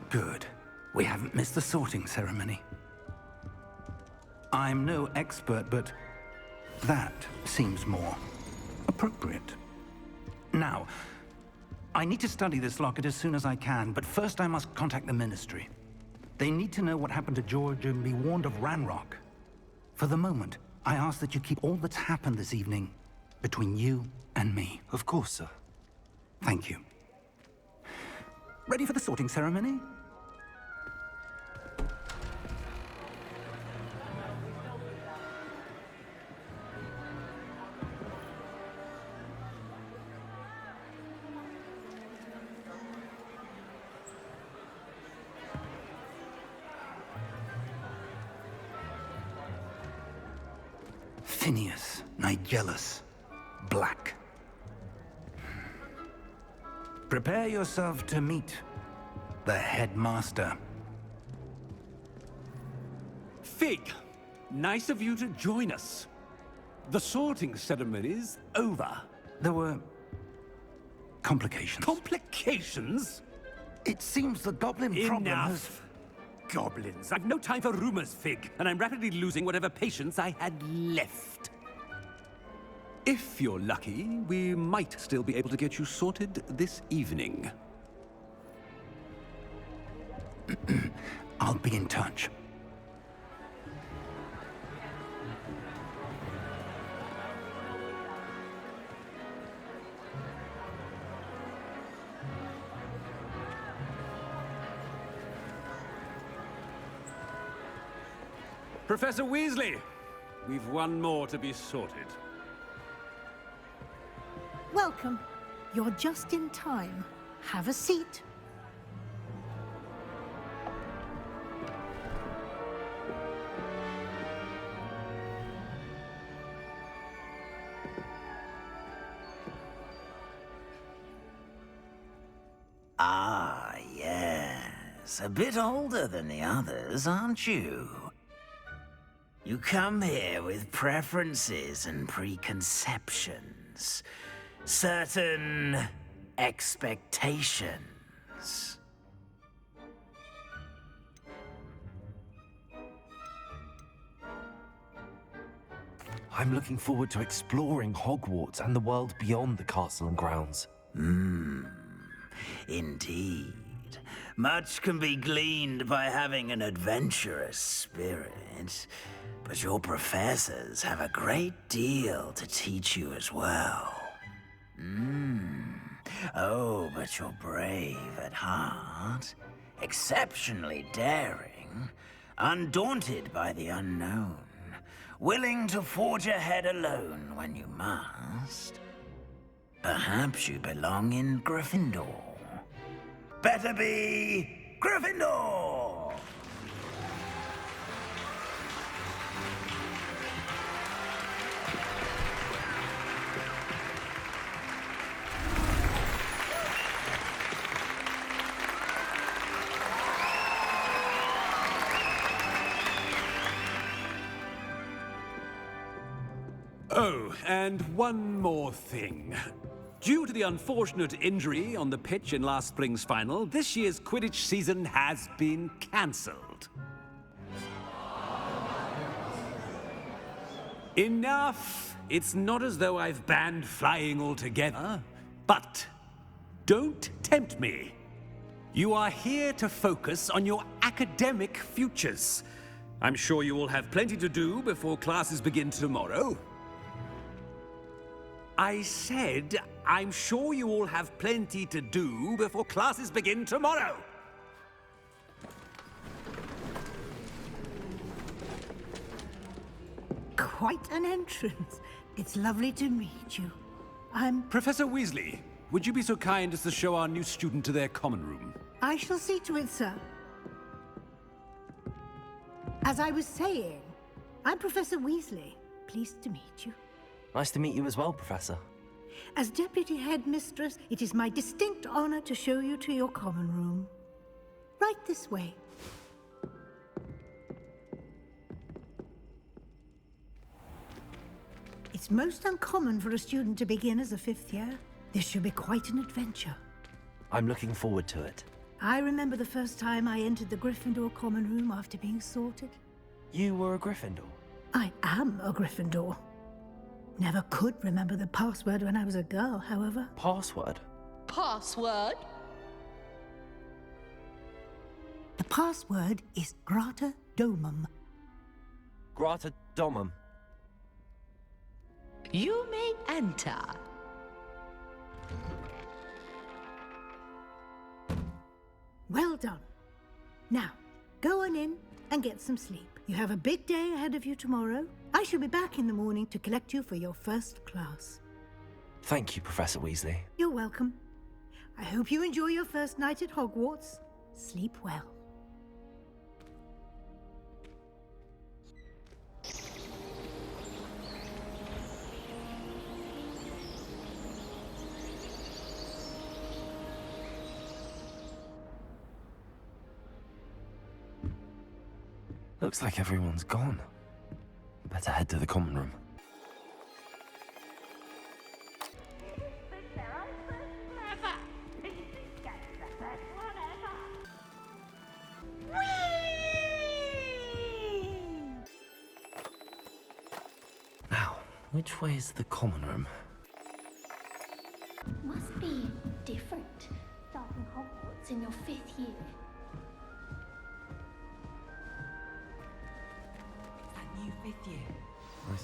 Good. We haven't missed the sorting ceremony. I'm no expert, but that seems more appropriate. Now, I need to study this locket as soon as I can, but first I must contact the Ministry. They need to know what happened to George and be warned of Ranrock. For the moment, I ask that you keep all that's happened this evening between you and me. Of course, sir. Thank you. Ready for the sorting ceremony? Phineas, Nigellus, Black. Prepare yourself to meet the headmaster. Fig, nice of you to join us. The sorting ceremony's over. There were complications. Complications? It seems the goblin problem has... Enough! Goblins. I've no time for rumors, Fig, and I'm rapidly losing whatever patience I had left. If you're lucky, we might still be able to get you sorted this evening. I'll be in touch. Professor Weasley, we've one more to be sorted. Welcome. You're just in time. Have a seat. Ah, yes. A bit older than the others, aren't you? You come here with preferences and preconceptions. Certain expectations. I'm looking forward to exploring Hogwarts and the world beyond the castle and grounds. Indeed. Much can be gleaned by having an adventurous spirit, but your professors have a great deal to teach you as well. Oh, but you're brave at heart, exceptionally daring, undaunted by the unknown, willing to forge ahead alone when you must. Perhaps you belong in Gryffindor. Better be Gryffindor! Oh, and one more thing. Due to the unfortunate injury on the pitch in last spring's final, this year's Quidditch season has been cancelled. Enough! It's not as though I've banned flying altogether, but don't tempt me. You are here to focus on your academic futures. I'm sure you will have plenty to do before classes begin tomorrow. I said, I'm sure you all have plenty to do before classes begin tomorrow. Quite an entrance. It's lovely to meet you. Professor Weasley, would you be so kind as to show our new student to their common room? I shall see to it, sir. As I was saying, I'm Professor Weasley. Pleased to meet you. Nice to meet you as well, Professor. As Deputy Headmistress, it is my distinct honor to show you to your common room. Right this way. It's most uncommon for a student to begin as a fifth year. This should be quite an adventure. I'm looking forward to it. I remember the first time I entered the Gryffindor common room after being sorted. You were a Gryffindor? I am a Gryffindor. Never could remember the password when I was a girl, however. Password? Password? The password is Grata Domum. Grata Domum. You may enter. Well done. Now, go on in and get some sleep. You have a big day ahead of you tomorrow. I shall be back in the morning to collect you for your first class. Thank you, Professor Weasley. You're welcome. I hope you enjoy your first night at Hogwarts. Sleep well. Looks like everyone's gone. Better head to the common room. Now, which way is the common room? Must be different starting Hogwarts in your 5th year. New 5th year.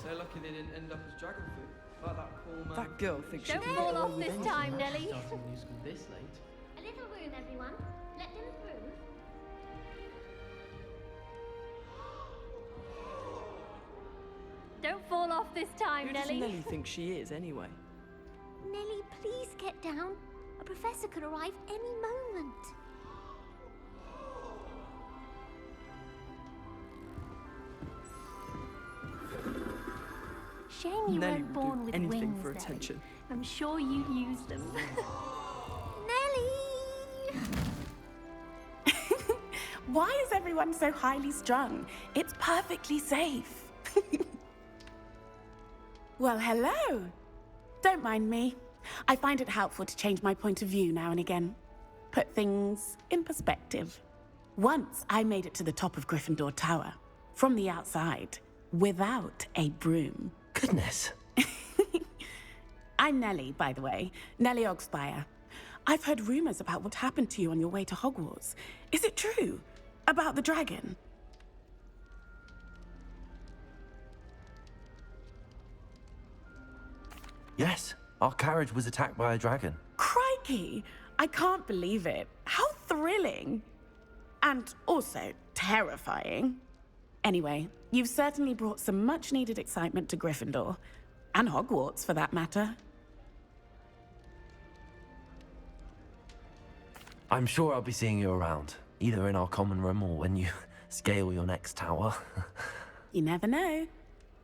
They're lucky they didn't end up as dragon food. Like that poor man. That girl thinks she Don't can fall get away off with this anything time, now she's Nelly. starting new school this late. A little room, everyone. Let them through. Don't fall off this time, Who does Nelly. Nelly think she is, anyway? Nelly, please get down. A professor could arrive any moment. Shame you Nelly weren't will born do with anything wings, for Nelly. attention. I'm sure you'd use them. Nelly! Why is everyone so highly strung? It's perfectly safe. Well, hello. Don't mind me. I find it helpful to change my point of view now and again. Put things in perspective. Once I made it to the top of Gryffindor Tower, from the outside, without a broom. Goodness. I'm Nellie, by the way. Nellie Ogspire. I've heard rumors about what happened to you on your way to Hogwarts. Is it true? About the dragon? Yes, our carriage was attacked by a dragon. Crikey! I can't believe it. How thrilling! And also terrifying. Anyway, you've certainly brought some much-needed excitement to Gryffindor. And Hogwarts, for that matter. I'm sure I'll be seeing you around, either in our common room or when you scale your next tower. You never know.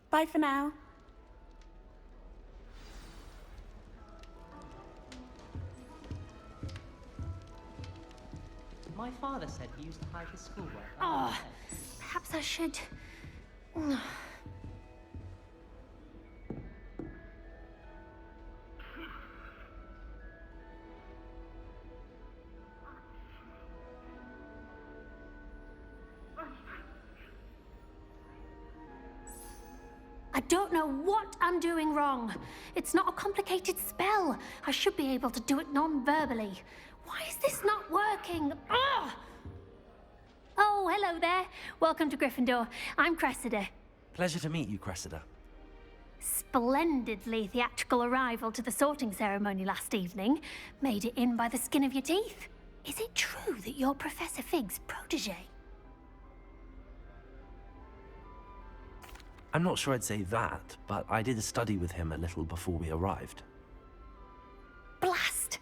Bye for now. My father said he used to hide his schoolwork. Oh, perhaps I should. I don't know what I'm doing wrong. It's not a complicated spell. I should be able to do it non-verbally. Why is this not working? Ugh! Oh, hello there. Welcome to Gryffindor. I'm Cressida. Pleasure to meet you, Cressida. Splendidly theatrical arrival to the sorting ceremony last evening. Made it in by the skin of your teeth. Is it true that you're Professor Fig's protege? I'm not sure I'd say that, but I did a study with him a little before we arrived. Blast!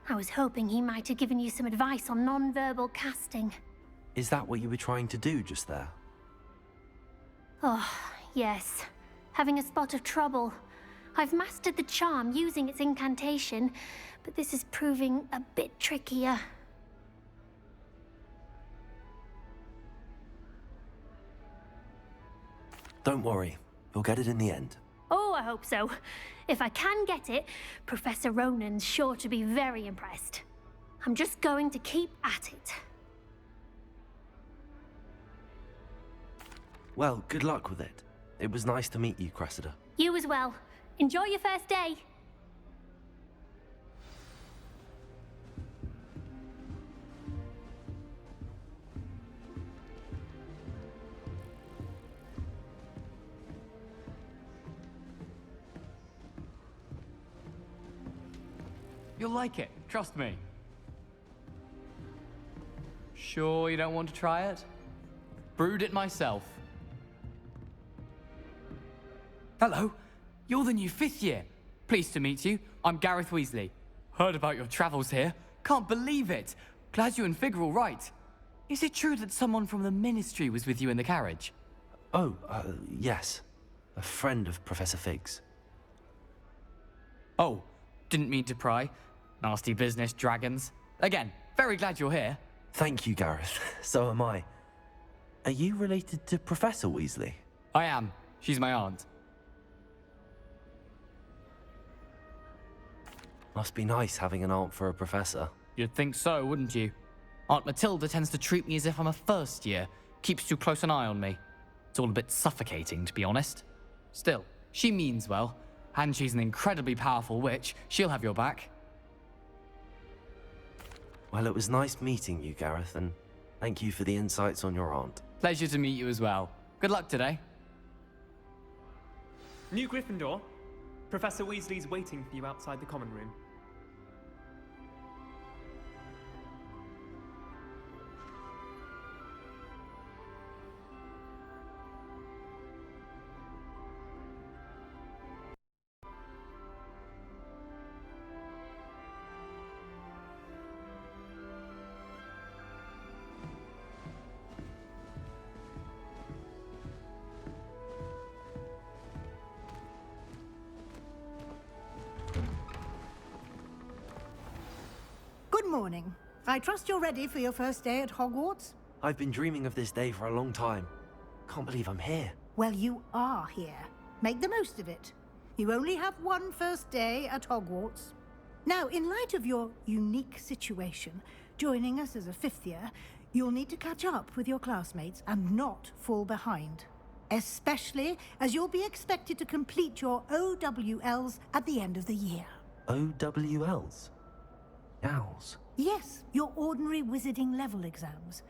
I was hoping he might have given you some advice on non-verbal casting. Is that what you were trying to do just there? Oh, yes. Having a spot of trouble. I've mastered the charm using its incantation, but this is proving a bit trickier. Don't worry, you'll get it in the end. Oh, I hope so. If I can get it, Professor Ronan's sure to be very impressed. I'm just going to keep at it. Well, good luck with it. It was nice to meet you, Cressida. You as well. Enjoy your first day. You'll like it, trust me. Sure you don't want to try it? Brewed it myself. Hello, you're the new 5th year. Pleased to meet you. I'm Gareth Weasley. Heard about your travels here. Can't believe it. Glad you and Fig are all right. Is it true that someone from the Ministry was with you in the carriage? Oh, yes. A friend of Professor Fig's. Oh, didn't mean to pry. Nasty business, dragons. Again, very glad you're here. Thank you, Gareth. So am I. Are you related to Professor Weasley? I am. She's my aunt. Must be nice having an aunt for a professor. You'd think so, wouldn't you? Aunt Matilda tends to treat me as if I'm a first year. Keeps too close an eye on me. It's all a bit suffocating, to be honest. Still, she means well. And she's an incredibly powerful witch. She'll have your back. Well, it was nice meeting you, Gareth, and thank you for the insights on your aunt. Pleasure to meet you as well. Good luck today. New Gryffindor. Professor Weasley's waiting for you outside the common room. Good morning. I trust you're ready for your first day at Hogwarts? I've been dreaming of this day for a long time. Can't believe I'm here. Well, you are here. Make the most of it. You only have one first day at Hogwarts. Now, in light of your unique situation, joining us as a 5th year, you'll need to catch up with your classmates and not fall behind. Especially as you'll be expected to complete your OWLs at the end of the year. OWLs? Owls? Yes, your ordinary wizarding level exams.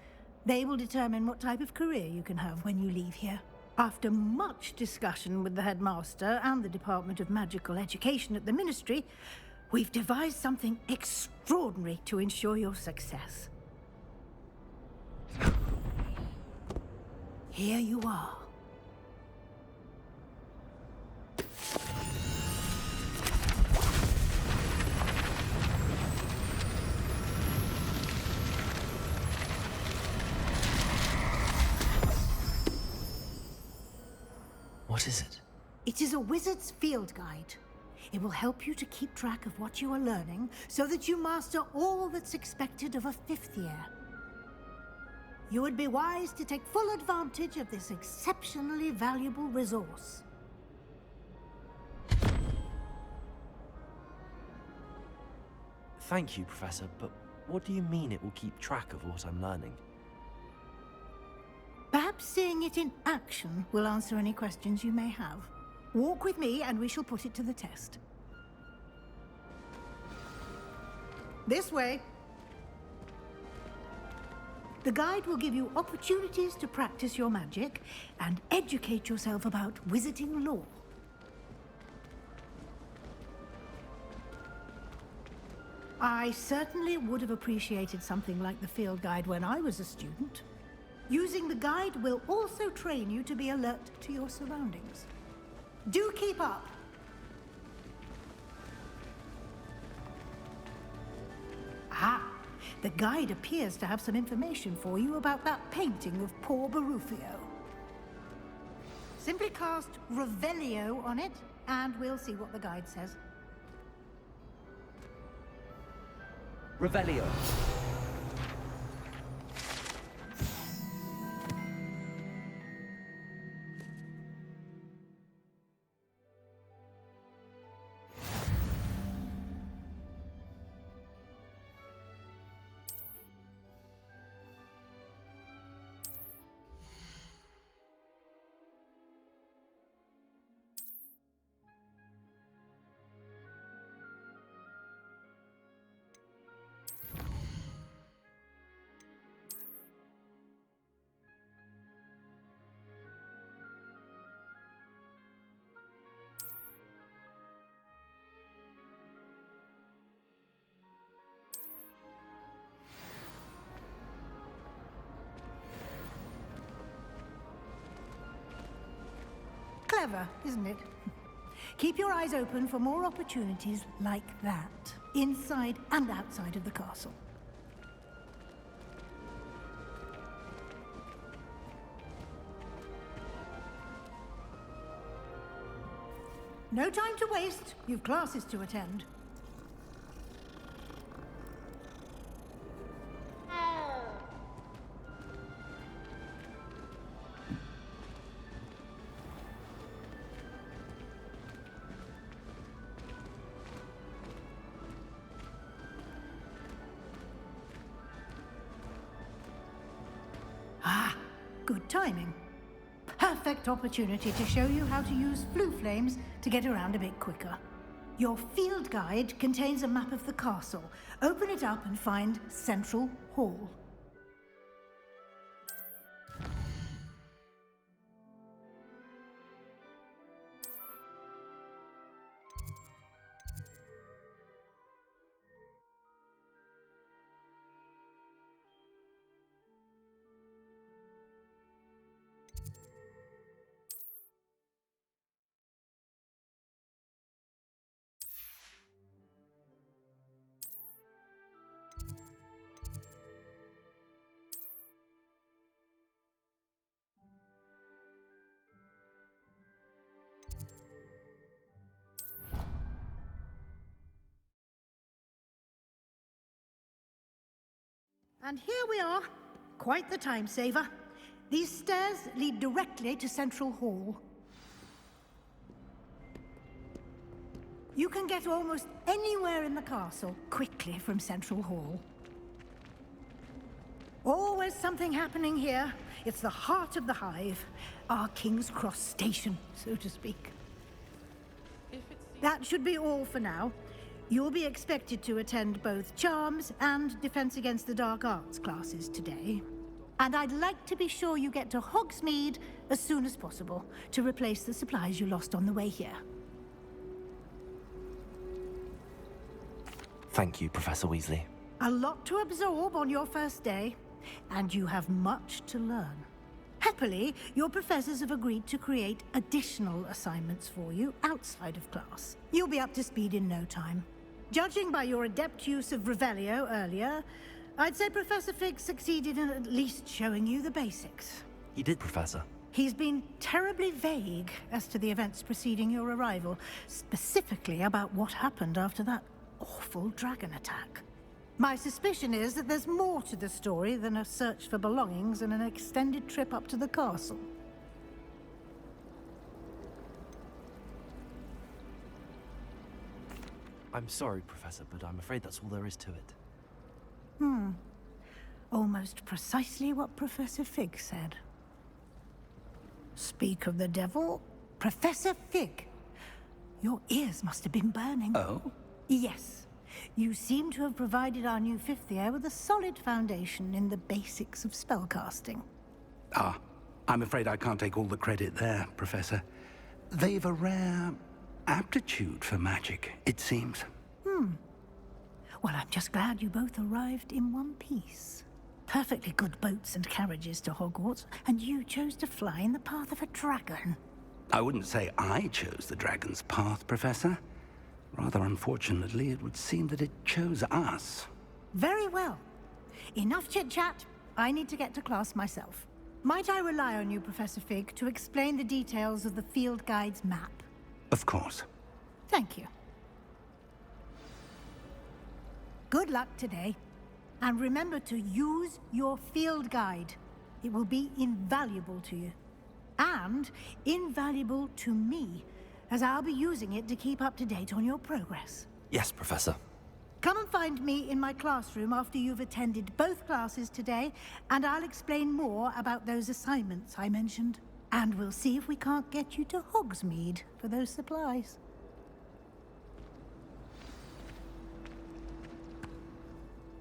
They will determine what type of career you can have when you leave here. After much discussion with the headmaster and the Department of Magical Education at the Ministry, we've devised something extraordinary to ensure your success. Here you are. What is it? It is a wizard's field guide. It will help you to keep track of what you are learning so that you master all that's expected of a 5th year. You would be wise to take full advantage of this exceptionally valuable resource. Thank you, Professor, but what do you mean it will keep track of what I'm learning? Perhaps seeing it in action will answer any questions you may have. Walk with me and we shall put it to the test. This way. The guide will give you opportunities to practice your magic and educate yourself about wizarding lore. I certainly would have appreciated something like the field guide when I was a student. Using the guide will also train you to be alert to your surroundings. Do keep up! Ah, the guide appears to have some information for you about that painting of poor Barufio. Simply cast Revelio on it, and we'll see what the guide says. Revelio. Clever, isn't it? Keep your eyes open for more opportunities like that, inside and outside of the castle. No time to waste. You've classes to attend. Ah, good timing. Perfect opportunity to show you how to use flue flames to get around a bit quicker. Your field guide contains a map of the castle. Open it up and find Central Hall. And here we are. Quite the time saver. These stairs lead directly to Central Hall. You can get almost anywhere in the castle quickly from Central Hall. Always something happening here. It's the heart of the hive. Our King's Cross station, so to speak. That should be all for now. You'll be expected to attend both Charms and Defense Against the Dark Arts classes today. And I'd like to be sure you get to Hogsmeade as soon as possible to replace the supplies you lost on the way here. Thank you, Professor Weasley. A lot to absorb on your first day, and you have much to learn. Happily, your professors have agreed to create additional assignments for you outside of class. You'll be up to speed in no time. Judging by your adept use of Revelio earlier, I'd say Professor Fig succeeded in at least showing you the basics. You did, Professor. He's been terribly vague as to the events preceding your arrival, specifically about what happened after that awful dragon attack. My suspicion is that there's more to the story than a search for belongings and an extended trip up to the castle. I'm sorry, Professor, but I'm afraid that's all there is to it. Almost precisely what Professor Fig said. Speak of the devil, Professor Fig. Your ears must have been burning. Oh? Yes. You seem to have provided our new fifth year with a solid foundation in the basics of spellcasting. Ah, I'm afraid I can't take all the credit there, Professor. They've a rare aptitude for magic, it seems. Well, I'm just glad you both arrived in one piece. Perfectly good boats and carriages to Hogwarts, and you chose to fly in the path of a dragon. I wouldn't say I chose the dragon's path, Professor. Rather unfortunately, it would seem that it chose us. Very well. Enough chit-chat. I need to get to class myself. Might I rely on you, Professor Fig, to explain the details of the field guide's map? Of course. Thank you. Good luck today. And remember to use your field guide. It will be invaluable to you. And invaluable to me, as I'll be using it to keep up to date on your progress. Yes, Professor. Come and find me in my classroom after you've attended both classes today, and I'll explain more about those assignments I mentioned. And we'll see if we can't get you to Hogsmeade for those supplies.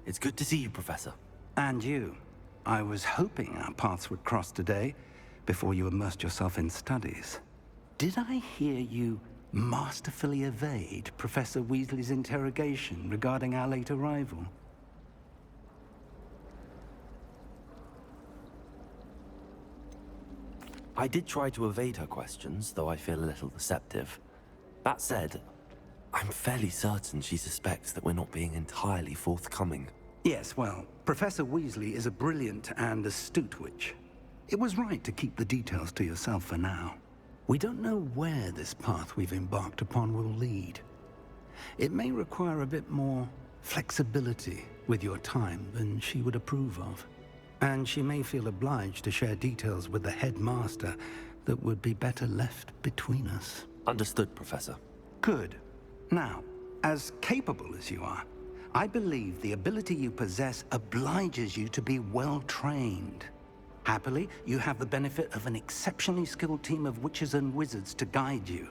It's good to see you, Professor. And you. I was hoping our paths would cross today, before you immersed yourself in studies. Did I hear you masterfully evade Professor Weasley's interrogation regarding our late arrival? I did try to evade her questions, though I feel a little deceptive. That said, I'm fairly certain she suspects that we're not being entirely forthcoming. Yes, well, Professor Weasley is a brilliant and astute witch. It was right to keep the details to yourself for now. We don't know where this path we've embarked upon will lead. It may require a bit more flexibility with your time than she would approve of. And she may feel obliged to share details with the headmaster that would be better left between us. Understood, Professor. Good. Now, as capable as you are, I believe the ability you possess obliges you to be well-trained. Happily, you have the benefit of an exceptionally skilled team of witches and wizards to guide you.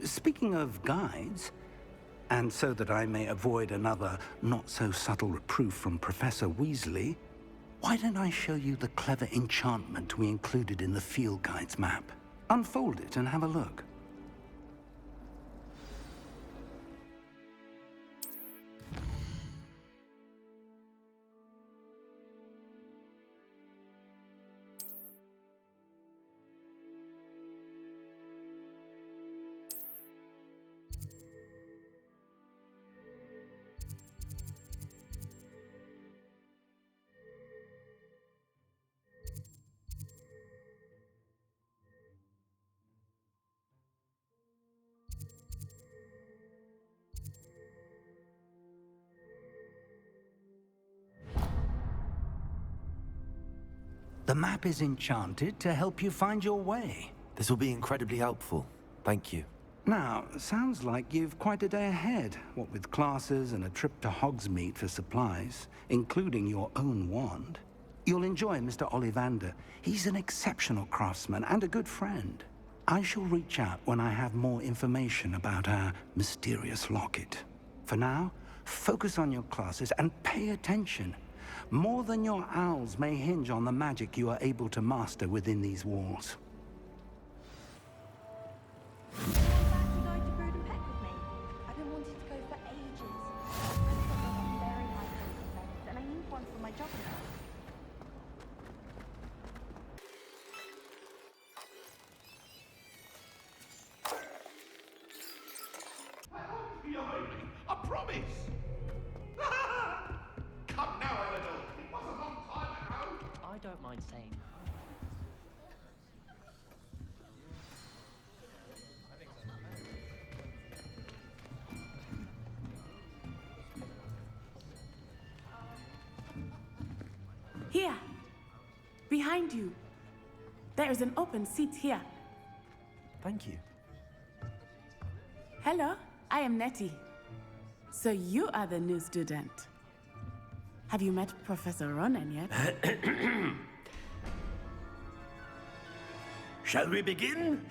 Speaking of guides, and so that I may avoid another not-so-subtle reproof from Professor Weasley, why don't I show you the clever enchantment we included in the field guide's map? Unfold it and have a look. The map is enchanted to help you find your way. This will be incredibly helpful. Thank you. Now, sounds like you've quite a day ahead, what with classes and a trip to Hogsmeade for supplies, including your own wand. You'll enjoy Mr. Ollivander. He's an exceptional craftsman and a good friend. I shall reach out when I have more information about our mysterious locket. For now, focus on your classes and pay attention. More than your owls may hinge on the magic you are able to master within these walls. Fancy going to Brood and Peck with me? I've been wanting to go for ages. I've got a very high placement bonus, and I need one for my job now. I won't be hiding, I promise! Come now, Eleanor. It was a long time ago. I don't mind saying. Here. Behind you. There is an open seat here. Thank you. Hello, I am Nettie. So you are the new student. Have you met Professor Ronan yet? Shall we begin?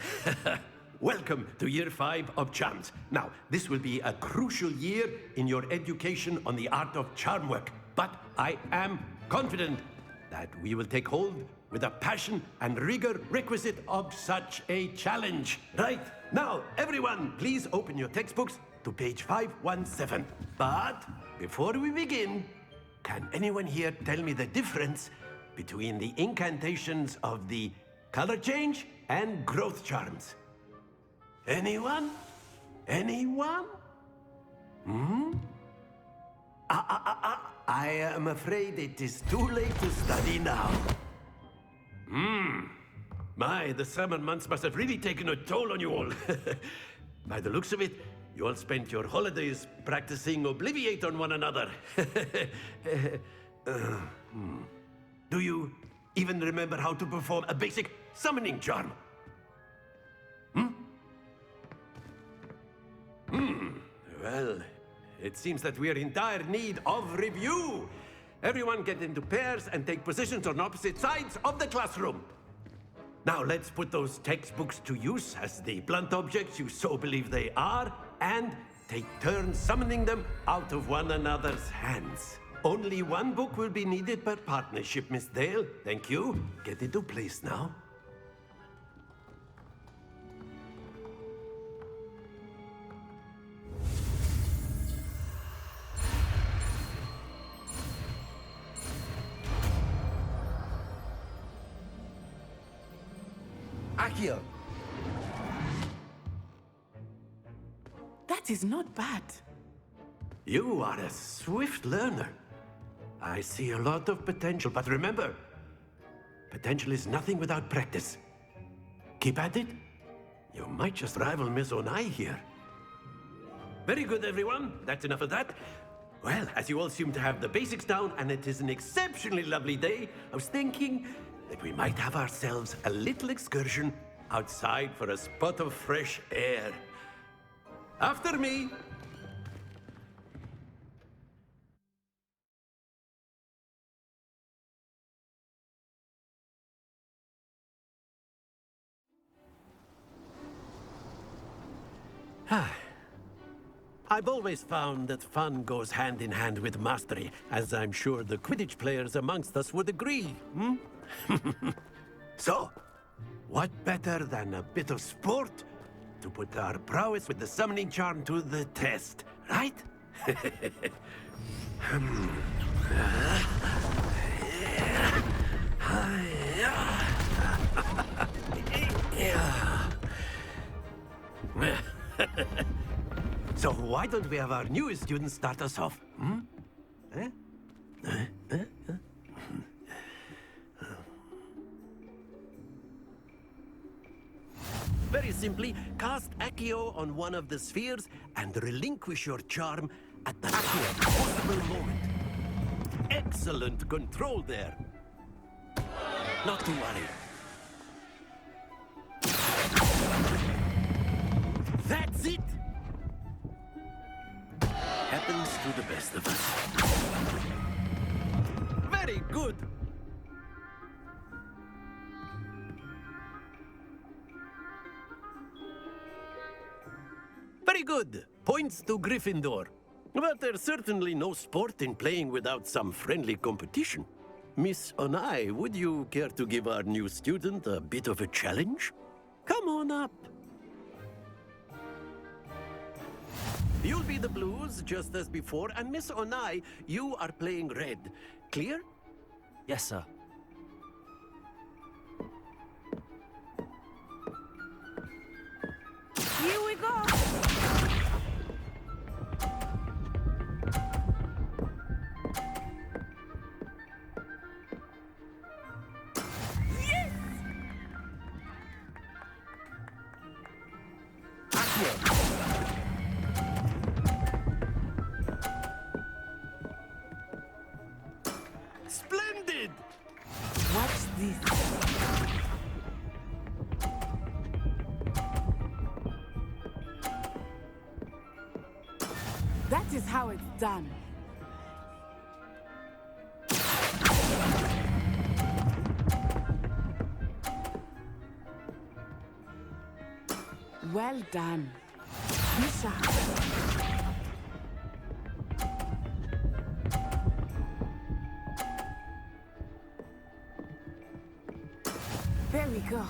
Welcome to Year 5 of Charms. Now, this will be a crucial year in your education on the art of charm work, but I am confident that we will take hold with the passion and rigor requisite of such a challenge. Right, now, everyone, please open your textbooks to page 517. But before we begin, can anyone here tell me the difference between the incantations of the color change and growth charms? Anyone? Anyone? I am afraid it is too late to study now. My, the summer months must have really taken a toll on you all. By the looks of it, you all spent your holidays practicing Obliviate on one another. Do you even remember how to perform a basic summoning charm? Well, it seems that we are in dire need of review. Everyone get into pairs and take positions on opposite sides of the classroom. Now let's put those textbooks to use as the blunt objects you so believe they are, and take turns summoning them out of one another's hands. Only one book will be needed per partnership, Miss Dale. Thank you. Get into place now. Accio! That is not bad. You are a swift learner. I see a lot of potential, but remember, potential is nothing without practice. Keep at it. You might just rival Miss Onai here. Very good, everyone. That's enough of that. Well, as you all seem to have the basics down, and it is an exceptionally lovely day, I was thinking that we might have ourselves a little excursion outside for a spot of fresh air. After me! I've always found that fun goes hand in hand with mastery, as I'm sure the Quidditch players amongst us would agree, hmm? So, what better than a bit of sport to put our prowess with the summoning charm to the test, right? So why don't we have our newest student start us off? Very simply, cast Accio on one of the spheres and relinquish your charm at the possible moment. Excellent control there. Not to worry. That's it! Happens to the best of us. Very good! Very good. Points to Gryffindor. But there's certainly no sport in playing without some friendly competition. Miss Onai, would you care to give our new student a bit of a challenge? Come on up. You'll be the blues, just as before, and Miss Onai, you are playing red. Clear? Yes, sir. Here we go! Yes! Splendid! Watch this. That is how it's done. Well done. Be sharp. There we go.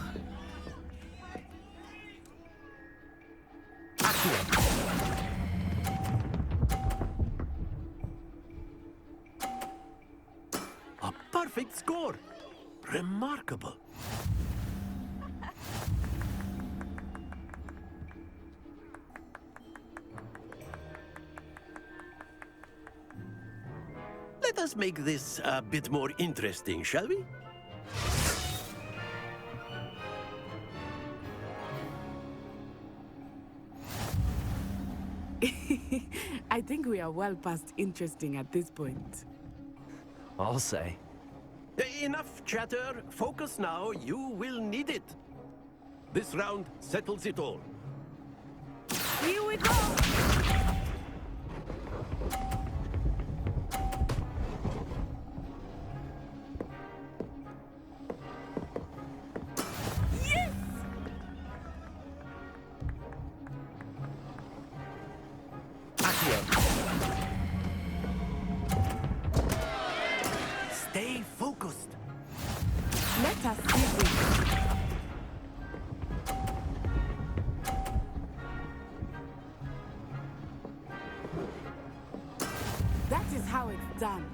A perfect score. Remarkable. Let us make this a bit more interesting, shall we? I think we are well past interesting at this point. I'll say. Enough chatter. Focus now. You will need it. This round settles it all. Here we go! Yes! Stay focused. Let us see this. That is how it's done.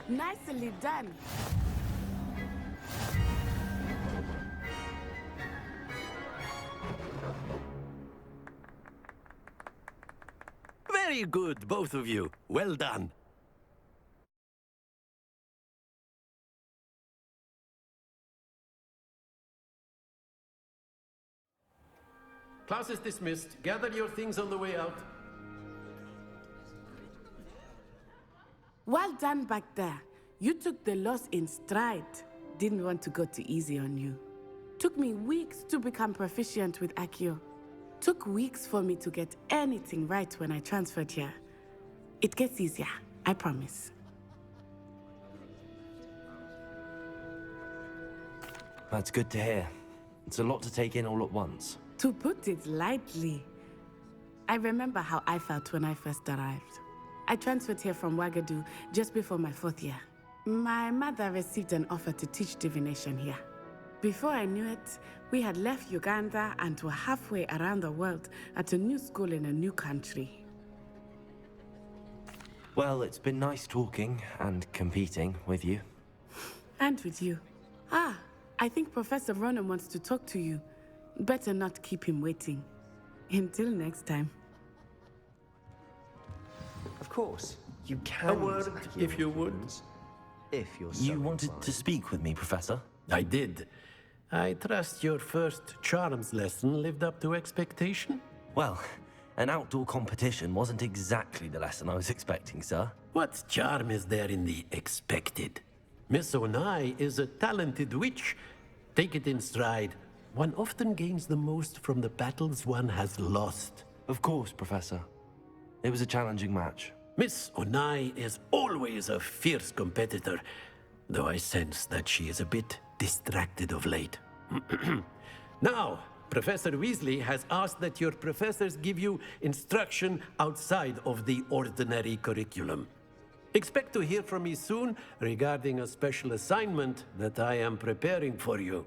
Nicely done. Very good, both of you. Well done. Class is dismissed. Gather your things on the way out. Well done back there. You took the loss in stride. Didn't want to go too easy on you. Took me weeks to become proficient with Accio. Took weeks for me to get anything right when I transferred here. It gets easier, I promise. That's good to hear. It's a lot to take in all at once. To put it lightly, I remember how I felt when I first arrived. I transferred here from Ouagadougou just before my 4th year. My mother received an offer to teach divination here. Before I knew it, we had left Uganda and were halfway around the world at a new school in a new country. Well, it's been nice talking and competing with you. And with you. Ah, I think Professor Ronan wants to talk to you. Better not keep him waiting. Until next time. Of course, you can. A word, if you would. If you're so You wanted inclined. to speak with me, Professor? I did. I trust your first charms lesson lived up to expectation? Well, an outdoor competition wasn't exactly the lesson I was expecting, sir. What charm is there in the expected? Miss Onai is a talented witch. Take it in stride. One often gains the most from the battles one has lost. Of course, Professor. It was a challenging match. Miss Onai is always a fierce competitor, though I sense that she is a bit distracted of late. Now, Professor Weasley has asked that your professors give you instruction outside of the ordinary curriculum. Expect to hear from me soon regarding a special assignment that I am preparing for you.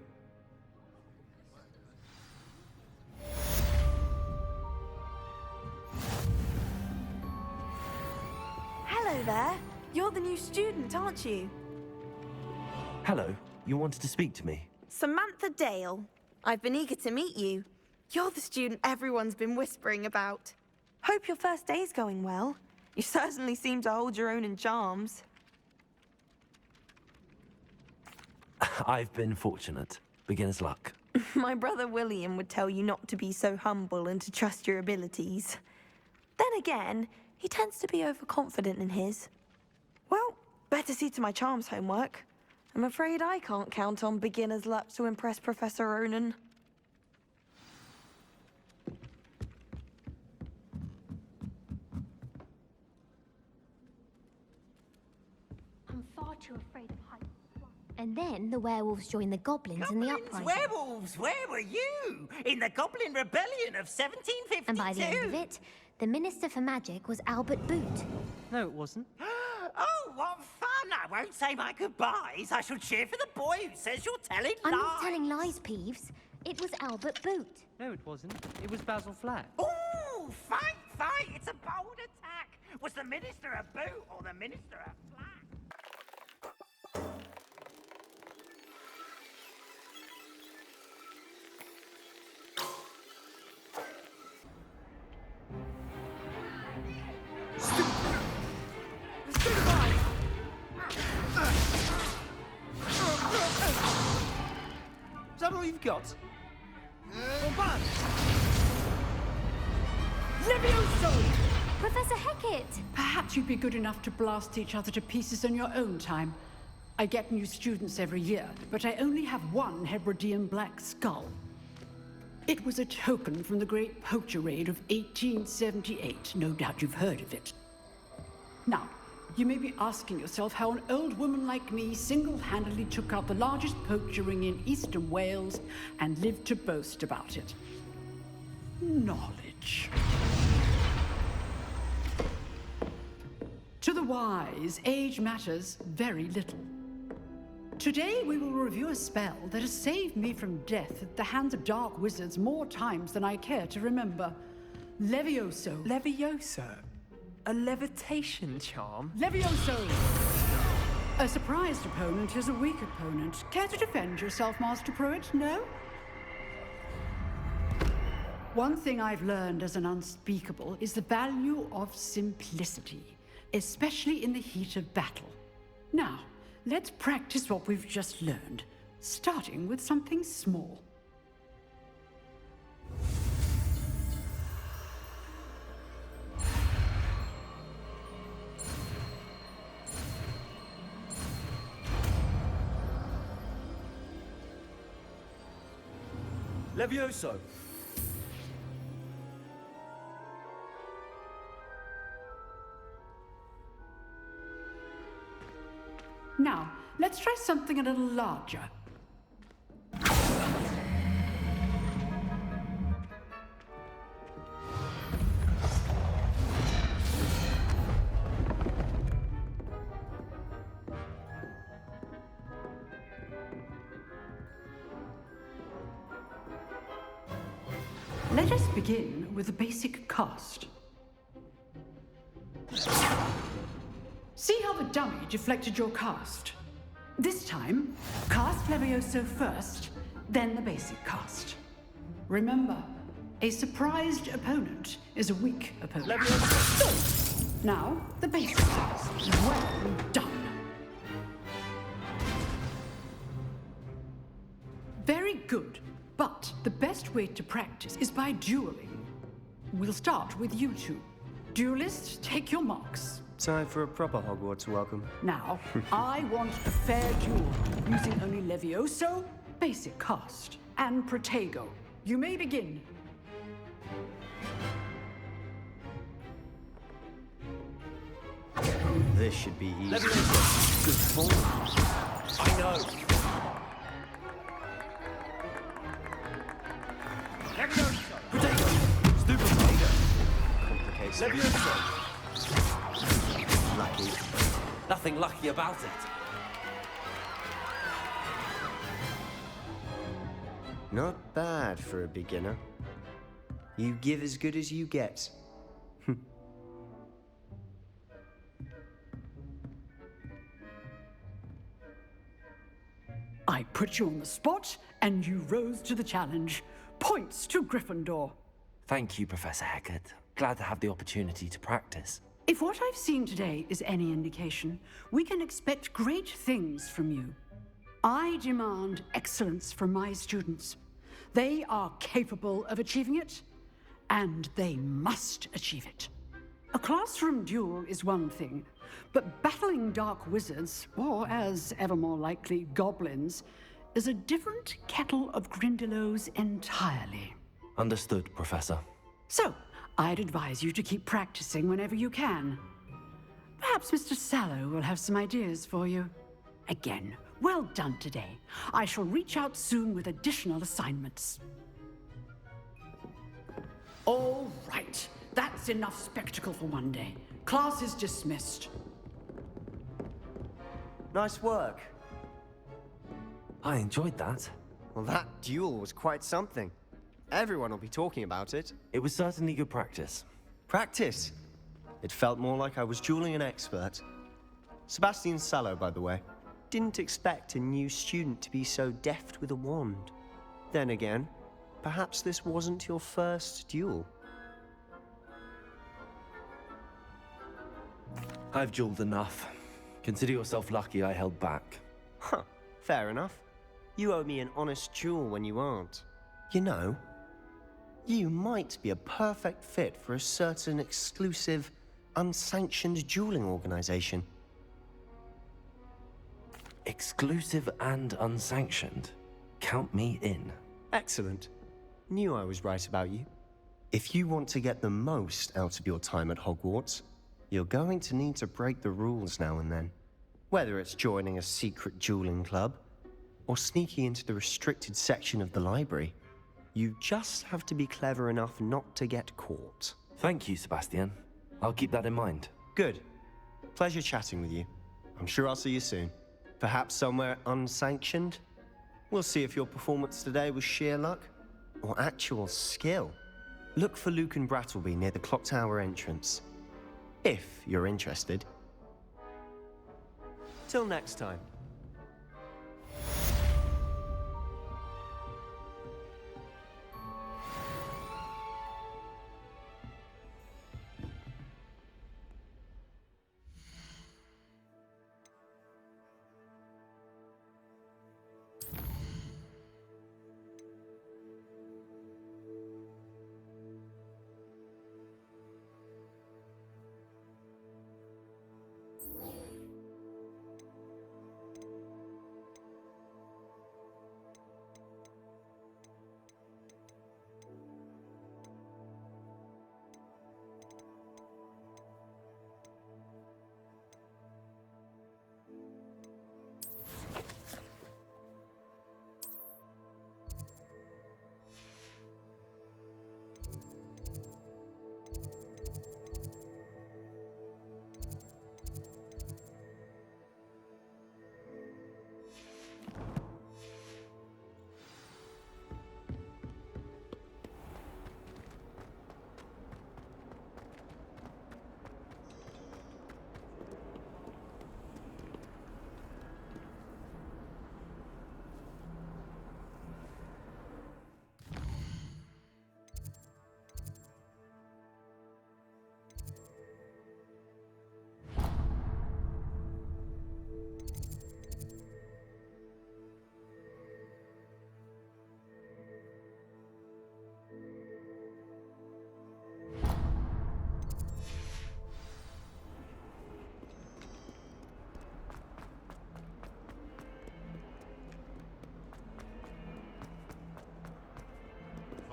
Hello there. You're the new student, aren't you? Hello, you wanted to speak to me? Samantha Dale. I've been eager to meet you. You're the student everyone's been whispering about. Hope your first day's going well. You certainly seem to hold your own in charms. I've been fortunate. Beginner's luck. My brother William would tell you not to be so humble and to trust your abilities. Then again, he tends to be overconfident in his. Well, better see to my charms homework. I'm afraid I can't count on beginner's luck to impress Professor Ronan. I'm far too afraid of heights. And then the werewolves joined the goblins in the uprising. Werewolves, where were you? In the Goblin Rebellion of 1752? And by the end of it, the Minister for Magic was Albert Boot. No, it wasn't. Oh, what fun! I won't say my goodbyes. I shall cheer for the boy who says you're telling I'm lies. not telling lies, Peeves. It was Albert Boot. No, it wasn't. It was Basil Flat. Ooh, fight, fight! It's a bold attack. Was the Minister a boot or the Minister a flat? Is that all you've got? Professor Hecat! Perhaps you'd be good enough to blast each other to pieces in your own time. I get new students every year, but I only have one Hebridean black skull. It was a token from the Great Poacher Raid of 1878. No doubt you've heard of it. Now, you may be asking yourself how an old woman like me single-handedly took out the largest poacher ring in eastern Wales and lived to boast about it. Knowledge. To the wise, age matters very little. Today we will review a spell that has saved me from death at the hands of dark wizards more times than I care to remember. Levioso. Levioso? A levitation charm? Levioso! A surprised opponent is a weak opponent. Care to defend yourself, Master Pruitt? No? One thing I've learned as an unspeakable is the value of simplicity, especially in the heat of battle. Now, let's practice what we've just learned, starting with something small. Levioso! Now, let's try something a little larger. Let us begin with a basic cast. See how the dummy deflected your cast? This time, cast Levioso first, then the basic cast. Remember, a surprised opponent is a weak opponent. Levioso! Now, the basic cast. Well done. Very good, but the best way to practice is by dueling. We'll start with you two. Duelists, take your marks. Time for a proper Hogwarts welcome. Now, I want a fair duel, using only Levioso, basic cast, and Protego. You may begin. This should be easy. Levioso! Good form. I know. Levioso! Protego! Stupefy! Complicated. Levioso! Lucky. Nothing lucky about it. Not bad for a beginner. You give as good as you get. I put you on the spot, and you rose to the challenge. Points to Gryffindor. Thank you, Professor Hecat. Glad to have the opportunity to practice. If what I've seen today is any indication, we can expect great things from you. I demand excellence from my students. They are capable of achieving it, and they must achieve it. A classroom duel is one thing, but battling dark wizards, or as ever more likely, goblins, is a different kettle of Grindylows entirely. Understood, Professor. So, I'd advise you to keep practicing whenever you can. Perhaps Mr. Sallow will have some ideas for you. Again, well done today. I shall reach out soon with additional assignments. All right, that's enough spectacle for one day. Class is dismissed. Nice work. I enjoyed that. Well, that duel was quite something. Everyone will be talking about it. It was certainly good practice. Practice? It felt more like I was dueling an expert. Sebastian Sallow, by the way. Didn't expect a new student to be so deft with a wand. Then again, perhaps this wasn't your first duel. I've dueled enough. Consider yourself lucky I held back. Huh, fair enough. You owe me an honest duel when you aren't. You know, you might be a perfect fit for a certain exclusive, unsanctioned dueling organization. Exclusive and unsanctioned. Count me in. Excellent. Knew I was right about you. If you want to get the most out of your time at Hogwarts, you're going to need to break the rules now and then. Whether it's joining a secret dueling club, or sneaking into the restricted section of the library, you just have to be clever enough not to get caught. Thank you, Sebastian. I'll keep that in mind. Good. Pleasure chatting with you. I'm sure I'll see you soon. Perhaps somewhere unsanctioned? We'll see if your performance today was sheer luck or actual skill. Look for Luke and Brattleby near the clock tower entrance. If you're interested. Till next time.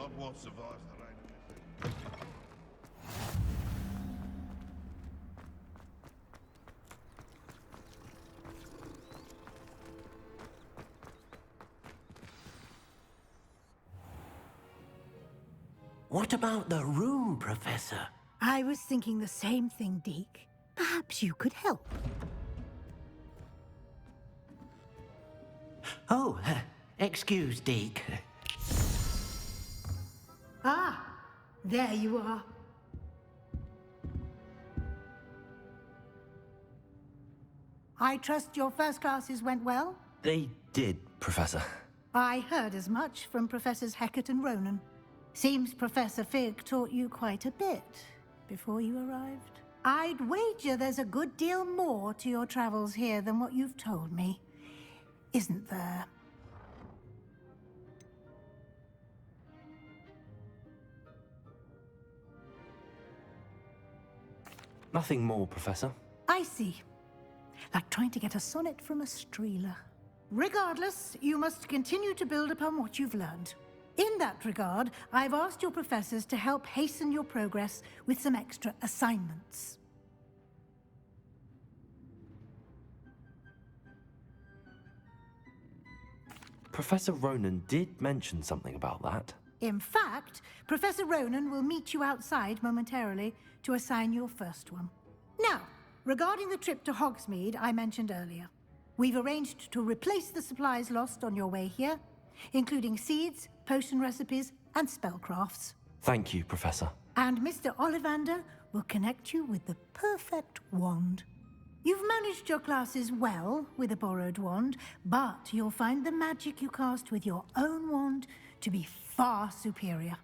Hogwarts survives the rain. What about the room, Professor? I was thinking the same thing, Deke. Perhaps you could help. Oh, excuse, Deke. Ah, there you are. I trust your first classes went well? They did, Professor. I heard as much from Professors Hecat and Ronan. Seems Professor Fig taught you quite a bit before you arrived. I'd wager there's a good deal more to your travels here than what you've told me. Isn't there? Nothing more, Professor. I see. Like trying to get a sonnet from a streeler. Regardless, you must continue to build upon what you've learned. In that regard, I've asked your professors to help hasten your progress with some extra assignments. Professor Ronan did mention something about that. In fact, Professor Ronan will meet you outside momentarily to assign your first one. Now, regarding the trip to Hogsmeade I mentioned earlier, we've arranged to replace the supplies lost on your way here, including seeds, potion recipes, and spellcrafts. Thank you, Professor. And Mr. Ollivander will connect you with the perfect wand. You've managed your classes well with a borrowed wand, but you'll find the magic you cast with your own wand to be far superior.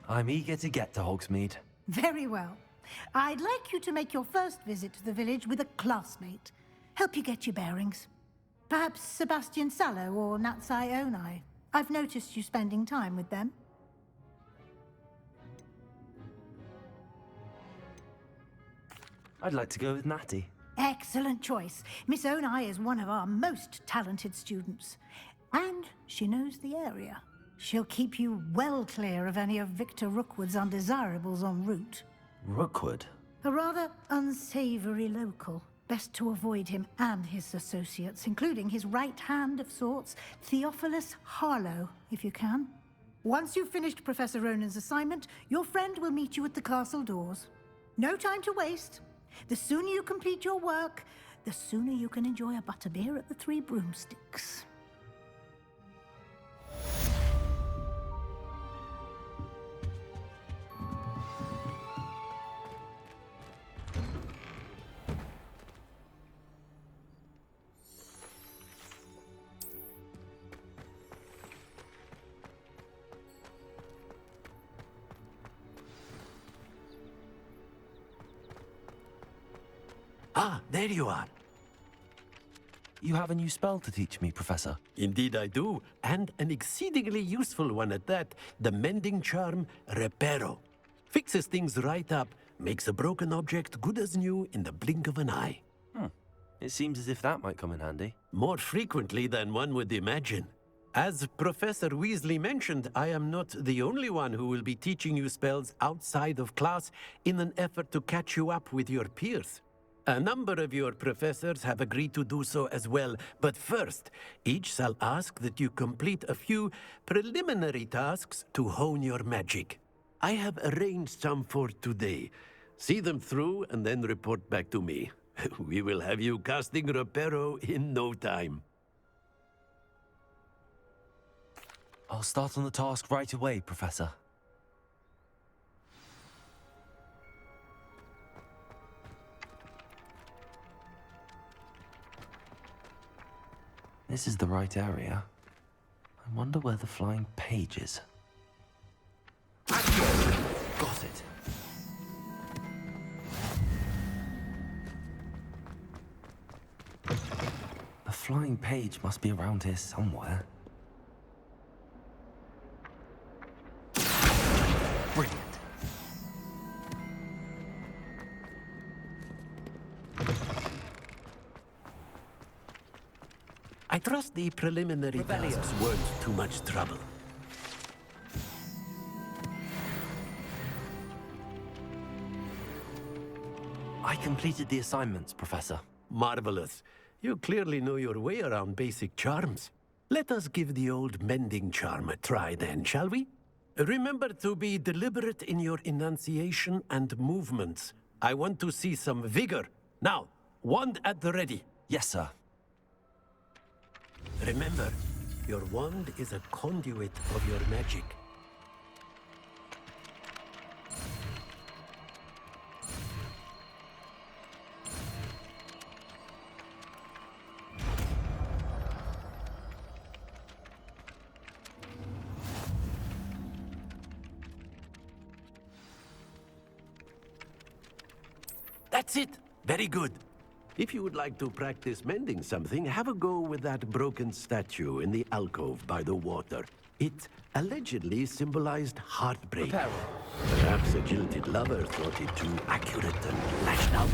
I'm eager to get to Hogsmeade. Very well. I'd like you to make your first visit to the village with a classmate. Help you get your bearings. Perhaps Sebastian Sallow or Natsai Onai. I've noticed you spending time with them. I'd like to go with Natty. Excellent choice. Miss Onai is one of our most talented students. And she knows the area. She'll keep you well clear of any of Victor Rookwood's undesirables en route. Rookwood? A rather unsavory local. Best to avoid him and his associates, including his right hand of sorts, Theophilus Harlow, if you can. Once you've finished Professor Ronan's assignment, your friend will meet you at the castle doors. No time to waste. The sooner you complete your work, the sooner you can enjoy a butterbeer at the Three Broomsticks. Ah, there you are. You have a new spell to teach me, Professor. Indeed I do, and an exceedingly useful one at that. The mending charm, Reparo. Fixes things right up, makes a broken object good as new in the blink of an eye. It seems as if that might come in handy. More frequently than one would imagine. As Professor Weasley mentioned, I am not the only one who will be teaching you spells outside of class in an effort to catch you up with your peers. A number of your professors have agreed to do so as well, but first, each shall ask that you complete a few preliminary tasks to hone your magic. I have arranged some for today. See them through and then report back to me. We will have you casting Reparo in no time. I'll start on the task right away, Professor. This is the right area. I wonder where the flying page is. Got it. The flying page must be around here somewhere. Brilliant. I trust the preliminary tasks weren't too much trouble. I completed the assignments, Professor. Marvelous. You clearly know your way around basic charms. Let us give the old mending charm a try then, shall we? Remember to be deliberate in your enunciation and movements. I want to see some vigor. Now, wand at the ready. Yes, sir. Remember, your wand is a conduit of your magic. That's it! Very good. If you would like to practice mending something, have a go with that broken statue in the alcove by the water. It allegedly symbolized heartbreak. Perhaps a jilted lover thought it too accurate and lashed out.